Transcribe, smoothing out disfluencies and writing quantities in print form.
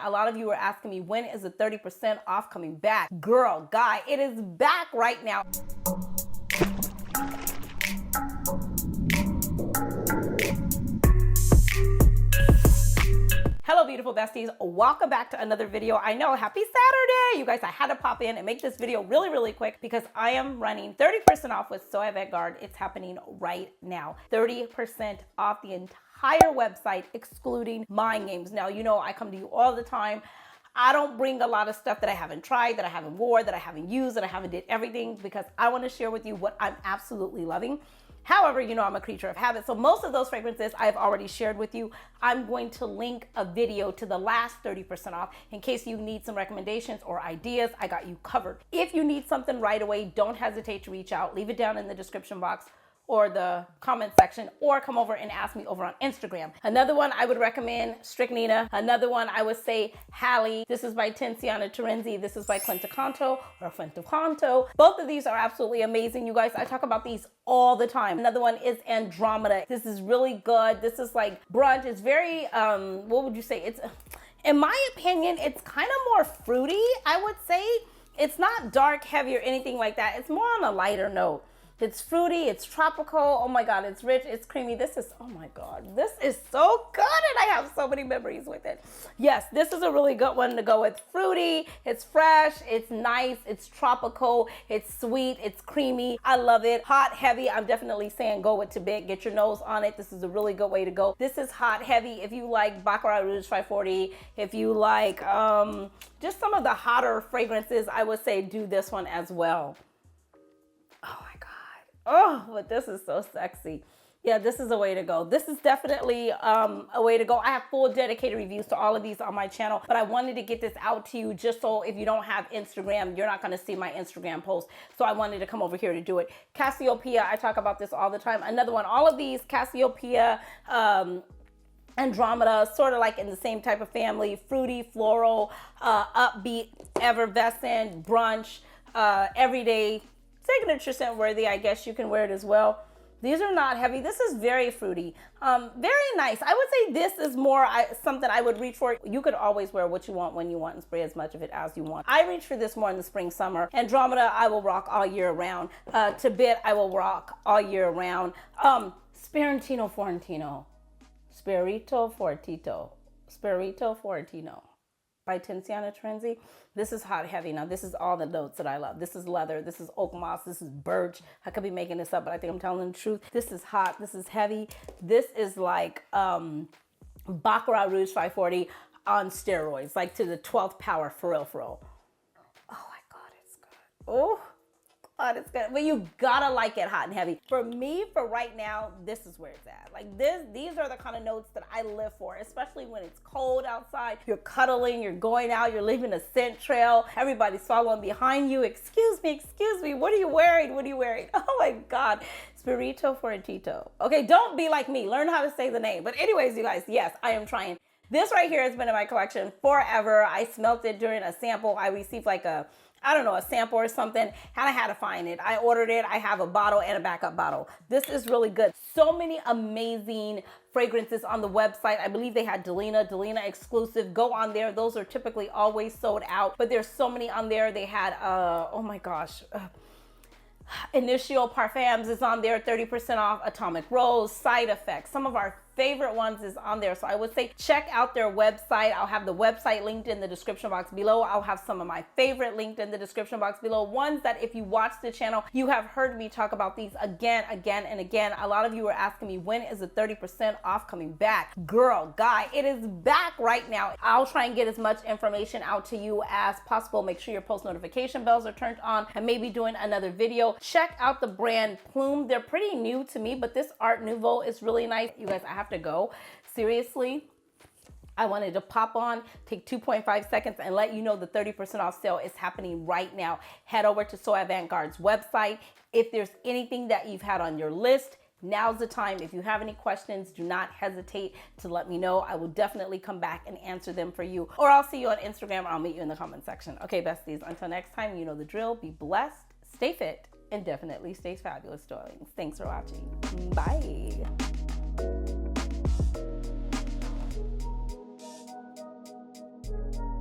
A lot of you are asking me, when is the 30% off coming back? Girl, guy, it is back right now. Hello, beautiful besties. Welcome back to another video. I know, happy Saturday. You guys, I had to pop in and make this video really quick because I am running 30% off with So Avant-Garde. It's happening right now. 30% off the entire website, excluding mind games. Now, you know, I come to you all the time. I don't bring a lot of stuff that I haven't tried, that I haven't wore, that I haven't used, that I haven't did everything, because I want to share with you what I'm absolutely loving. However, you know, I'm a creature of habit. So most of those fragrances I've already shared with you. I'm going to link a video to the last 30% off in case you need some recommendations or ideas. I got you covered. If you need something right away, don't hesitate to reach out. Leave it down in the description box or the comment section, or come over and ask me over on Instagram. Another one I would recommend, Strychnina. Another one I would say, Halle. This is by Tiziana, Terenzi. This is by Canto or Canto. Both of these are absolutely amazing, you guys. I talk about these all the time. Another one is Andromeda. This is really good. This is like brunch. It's very, what would you say? It's, in my opinion, it's kind of more fruity, I would say. It's not dark, heavy, or anything like that. It's more on a lighter note. It's fruity, it's tropical. Oh my God, it's rich, it's creamy. This is, oh my God, this is so good, and I have so many memories with it. Yes, this is a really good one to go with. Fruity, it's fresh, it's nice, it's tropical, it's sweet, it's creamy. I love it. Hot, heavy, I'm definitely saying go with Tibet. Get your nose on it. This is a really good way to go. This is hot, heavy. If you like Baccarat Rouge 540, if you like just some of the hotter fragrances, I would say do this one as well. Oh my God. Oh, but this is so sexy. Yeah, this is a way to go. This is definitely a way to go. I have full dedicated reviews to all of these on my channel, but I wanted to get this out to you just so if you don't have Instagram, you're not going to see my Instagram post. So I wanted to come over here to do it. Cassiopeia, I talk about this all the time. Another one, all of these, Cassiopeia, Andromeda, sort of like in the same type of family. Fruity, floral, upbeat, effervescent, brunch, everyday, signature scent worthy. I guess you can wear it as well. These are not heavy. This is very fruity, very nice. I would say this is more something I would reach for. You could always wear what you want when you want and spray as much of it as you want. I reach for this more in the spring, summer. Andromeda, I will rock all year round. Tibet, I will rock all year round. Spirito Fortino by Tiziana, Terenzi. This is hot, heavy. Now, this is all the notes that I love. This is leather. This is oak moss. This is birch. I could be making this up, but I think I'm telling the truth. This is hot. This is heavy. This is like Baccarat Rouge 540 on steroids, like to the 12th power, for real, for real. Oh my God, it's good. Oh. God, it's good. But you gotta like it hot and heavy. For me, for right now, this is where it's at. Like these are the kind of notes that I live for, especially when it's cold outside. You're cuddling, you're going out, you're leaving a scent trail. Everybody's following behind you. Excuse me, what are you wearing? What are you wearing? Oh my God. Spirito Fortito. Okay, don't be like me. Learn how to say the name. But anyways, you guys, yes, I am trying. This right here has been in my collection forever. I smelt it during a sample. I received like a sample or something, and I had to find it. I ordered it. I have a bottle and a backup bottle. This is really good. So many amazing fragrances on the website. I believe they had Delina exclusive. Go on there. Those are typically always sold out, but there's so many on there. They had, oh my gosh, INITIO Parfums is on there, 30% off. Atomic Rose, Side Effects. Some of our favorite ones is on there. So I would say check out their website. I'll have the website linked in the description box below. I'll have some of my favorite linked in the description box below. Ones that if you watch the channel, you have heard me talk about these again and again. A lot of you are asking me, when is the 30% off coming back? Girl, guy, it is back right now. I'll try and get as much information out to you as possible. Make sure your post notification bells are turned on, and maybe doing another video. Check out the brand Plume. They're pretty new to me, but this Art Nouveau is really nice. You guys, I have to go. Seriously, I wanted to pop on, take 2.5 seconds and let you know the 30% off sale is happening right now. Head over to So Avant-Garde's website. If there's anything that you've had on your list, now's the time. If you have any questions, do not hesitate to let me know. I will definitely come back and answer them for you. Or I'll see you on Instagram, or I'll meet you in the comment section. Okay, besties, until next time, you know the drill. Be blessed, stay fit, and definitely stay fabulous, darlings. Thanks for watching. Bye.